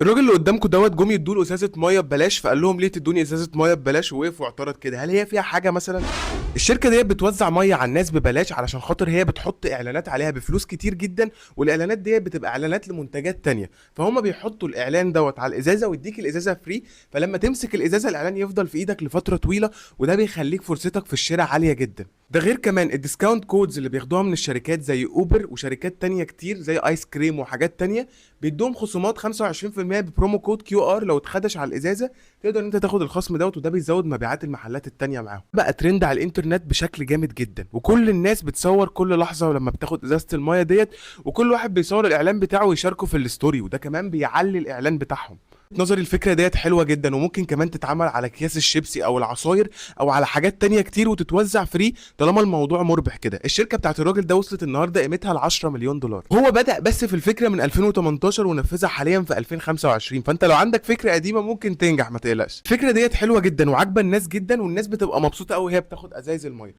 الراجل اللي قدامكم دوت جم يدوا له ازازه ميه ببلاش، فقال لهم ليه تدوني ازازه ميه ببلاش؟ ووقف واعترض كده. هل هي فيها حاجه مثلا؟ الشركه ديت بتوزع ميه على الناس ببلاش علشان خاطر هي بتحط اعلانات عليها بفلوس كتير جدا، والاعلانات ديت بتبقى اعلانات لمنتجات تانية، فهم بيحطوا الاعلان دوت على الازازه ويديك الازازه فري، فلما تمسك الازازه الاعلان يفضل في ايدك لفتره طويله، وده بيخليك فرصتك في الشراء عاليه جدا. ده غير كمان الديسكاونت كودز اللي بياخدوها من الشركات زي اوبر وشركات تانية كتير زي ايس كريم وحاجات تانية، بيدوهم خصومات 25% ببرومو كود كيو ار، لو اتخدش على الازازه تقدر ان انت تاخد الخصم دوت، وده بيزود مبيعات المحلات التانية معاهم. بقى ترند على الانترنت بشكل جامد جدا، وكل الناس بتصور كل لحظه لما بتاخد ازازه المايه ديت، وكل واحد بيصور الاعلان بتاعه ويشاركه في الستوري، وده كمان بيعلي الاعلان بتاعهم. نظري الفكره ديت حلوه جدا، وممكن كمان تتعمل على اكياس الشيبسي او العصاير او على حاجات تانية كتير وتتوزع فري، طالما الموضوع مربح كده. الشركه بتاعت الراجل ده وصلت النهارده قيمتها ل 10 مليون دولار. هو بدأ بس في الفكره من 2018 ونفذها حاليا في 2025، فانت لو عندك فكره قديمه ممكن تنجح، ما تقلقش. الفكره ديت حلوه جدا وعاجبه الناس جدا، والناس بتبقى مبسوطه قوي وهي بتاخد ازايز الميه.